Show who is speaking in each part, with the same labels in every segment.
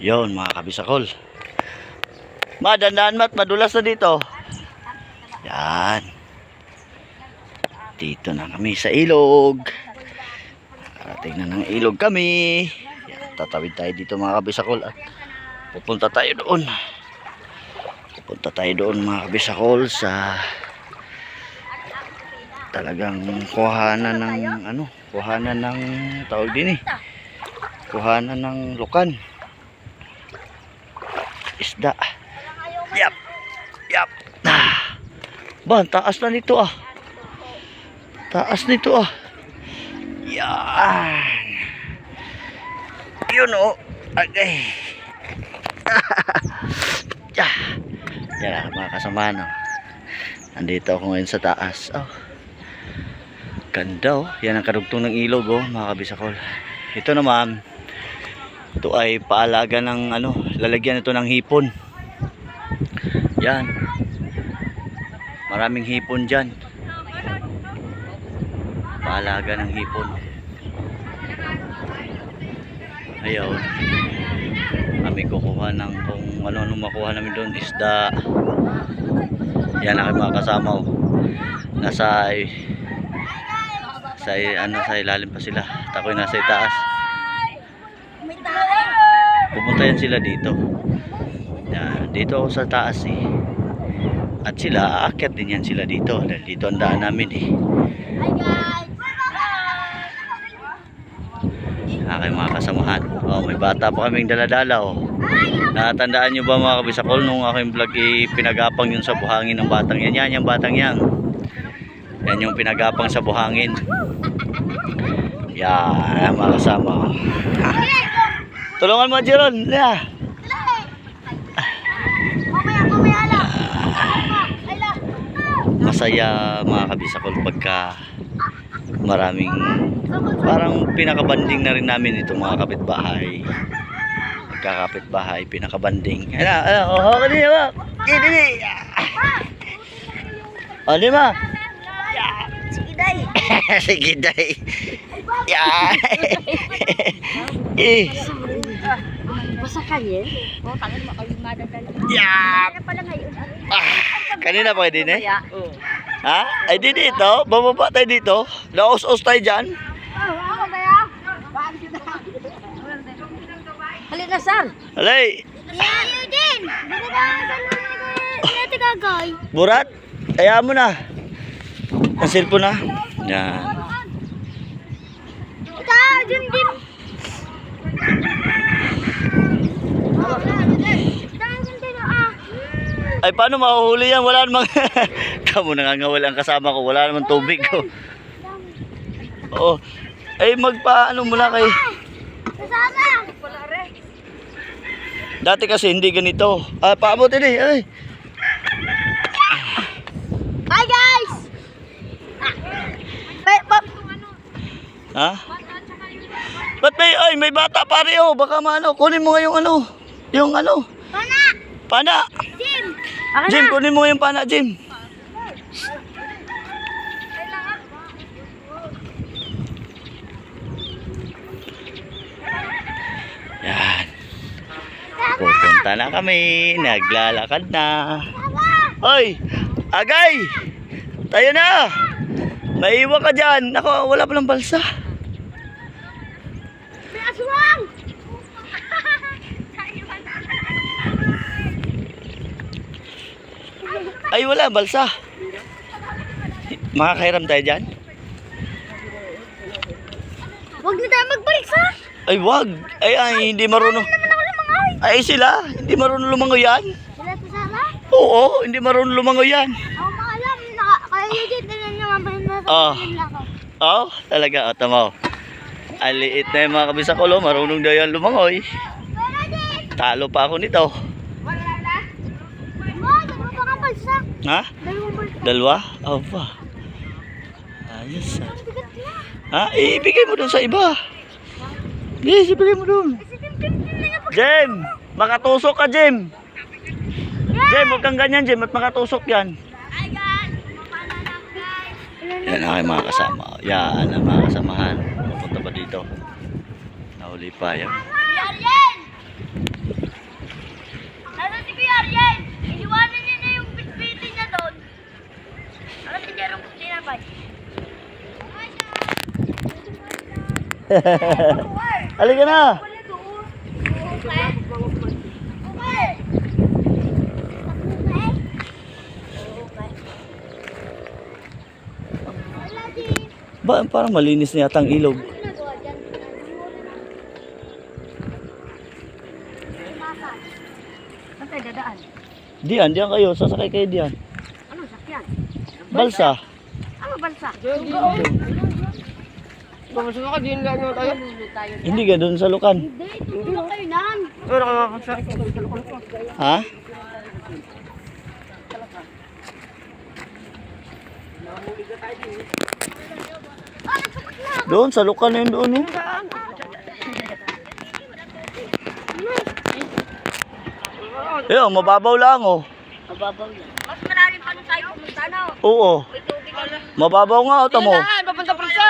Speaker 1: Yon mga kabisakol. Dandan mat, madulas na dito. Yan. Dito na kami sa ilog. Karating na ng ilog kami. Yan, tatawid tayo dito mga kabisakol. At pupunta tayo doon. Pupunta tayo doon mga kabisakol sa talagang kuhanan ng kuhanan ng tawag din kuhanan ng lukan. Isda. Yap. Yap. Ba, taas na nito ah. Taas nito ah. Yan. Yun oh. Okay. Yan mga kasamahan oh. Nandito ako ngayon sa taas. Oh. Ganda oh. Yan ang kadugtong ng ilog oh mga kabisakol. Ito naman. Ito ay paalaga ng lalagyan ito ng hipon. Yan. Maraming hipon dyan. Paalaga ng hipon. Ayaw. Kami kukuha ng kung ano makuha namin doon, isda. Yan ang mga kasama oh. Nasa sa ilalim pa sila. At ako'y nasa itaas. Pupunta yan sila dito. Yan, dito ako sa taas eh. At sila, aakyat din yan sila dito. Dahil dito ang daan namin eh. Aking mga kasamahan. Oh, may bata pa kaming daladala oh. Natandaan nyo ba mga kabisakol nung aking vlog pinagapang yung sa buhangin ng batang yan. Yan yung batang yan. Yan yung pinagapang sa buhangin. Yan mga kasama. Tulungan mo Jeron. Yeah. Masaya mga kabisakol pagka maraming parang pinakabanding na rin namin ito mga kapitbahay. Magkakapitbahay, pinakabanding. Oh, kanina ba? Kini. Oh, di ba? Sige day. Sige day. Yeah. Eh.
Speaker 2: Basta kayo? Oh, tangan mo kayo madadala.
Speaker 1: Yeah. Kanina pa din eh? Ha? Ay di dito? Bababa tayo dito? Laos-os tayo dyan?
Speaker 2: Halika sir.
Speaker 1: Halay!
Speaker 2: Yayo din. Dito gagay.
Speaker 1: Burat? Kaya mo na. Ang cellphone na. Yan.
Speaker 2: Ito, dun din.
Speaker 1: Ay paano mahuhuli yan? Wala namang Kamu nangangawal ang kasama ko. Wala namang tubig ko. Oo. Ay magpaano muna kay
Speaker 2: Kasama.
Speaker 1: dati kasi hindi ganito. Paabot din eh. Ay.
Speaker 2: Hi guys.
Speaker 1: Ha? Ba't may bata pare oh. Baka kunin mo nga yung
Speaker 2: Pana.
Speaker 1: pana.
Speaker 2: Jim.
Speaker 1: Jim, kunin mo yung pana, Jim. Yan. Pupunta na kami. Naglalakad na. Hoy! Agay! Tayo na! Maiwan ka dyan. Ako, wala palang balsa.
Speaker 2: May aswang.
Speaker 1: Ay, wala balsa. Makakairam tayo dyan?
Speaker 2: Huwag na tayo magbalik sa.
Speaker 1: Ay, wag. Ay, hindi marunong.
Speaker 2: Naman ako lumangoy.
Speaker 1: Ay, sila. Hindi marunong lumangoy yan.
Speaker 2: Sila kasama?
Speaker 1: Oo, hindi marunong lumangoy yan.
Speaker 2: Ako maalam. Kaya yun din. Tinan nyo mabahin na sa
Speaker 1: Oh.
Speaker 2: ako.
Speaker 1: Oh, talaga. O, tama. Aliit na yung mga kabisakulo. Marunong daw yan lumangoy. Talo pa ako nito.
Speaker 2: Dalawa pa nga balsa.
Speaker 1: Ha?
Speaker 2: Dalawang balsa.
Speaker 1: Dalawa? Aba. Ayos ah.
Speaker 2: Ang bigat na.
Speaker 1: Ha? Ibigay mo dun sa iba. Yes, ibigay mo dun. Jem, makatusok ka, Jem. Jem, huwag kang ganyan, Jem. At makatusok yan.
Speaker 2: Hi guys. Mapala lang guys.
Speaker 1: Yan ang mga kasama. Yan ang mga kasamahan. Pupunta pa dito. Nahuli pa yan.
Speaker 2: Yan! Kuya Ariel, iniwanan niya na yung bitbitin niya doon. Alam si Jerome kung tinapay.
Speaker 1: Halika na. Ba, parang malinis na yata ang ilog.
Speaker 2: Saan tayo dadaan?
Speaker 1: Diyan kayo. Sasakay kayo diyan.
Speaker 2: Anong sakyan?
Speaker 1: Balsa.
Speaker 2: Ano balsa?
Speaker 3: Gusto mo ka, diyan lang naman tayo.
Speaker 1: Hindi ka doon sa Lukan.
Speaker 2: Hindi, tutulong kayo nan.
Speaker 3: Ano ka sa
Speaker 1: Ha? Doon sa Lukan na yun doon. Oh. Ayun, mababaw lang oh.
Speaker 2: Mababaw yan. Mas malalim pa nung tayo pumunta, no?
Speaker 1: Oo.
Speaker 2: May tubig ano.
Speaker 1: Mababaw nga oh, tamo.
Speaker 3: Papunta Pransa.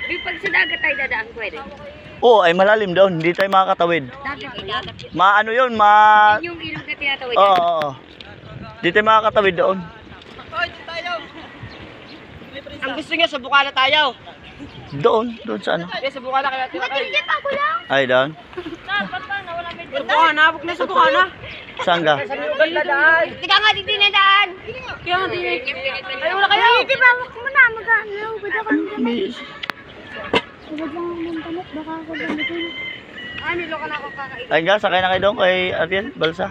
Speaker 2: Di pag sa dagat tayo dadaan, pwede.
Speaker 1: Oo, ay malalim doon. Hindi tayo makakatawid.
Speaker 2: Dagat idagat.
Speaker 1: Maano yun,
Speaker 2: Yung ilog na tinatawid.
Speaker 1: Oo, oo. Hindi tayo makakatawid doon.
Speaker 3: Ang gusto niya, sa Bukana tayo.
Speaker 1: Doon sa ano?
Speaker 3: Sa Bukana kaya tinakay.
Speaker 2: Hindi pa ko lang.
Speaker 1: Ay, doon.
Speaker 2: Saan? Ba't pa? Nawala may
Speaker 3: Sa Bukana, abok na sa Bukana.
Speaker 1: Saan ka?
Speaker 3: Sa Bukana dadaan.
Speaker 2: Hindi ka nga di dinadaan.
Speaker 3: Kaya nga din. Ay, wala kayo.
Speaker 2: Di ba? Wag mo na. Mag-ano. Ba't ako ang damit? Huwag lang ako ng damit. Baka ako gamitin. Ay, nilo ka na ako kakain.
Speaker 1: Ayun nga, sakay na kayo doon kay Ariel, Balsa.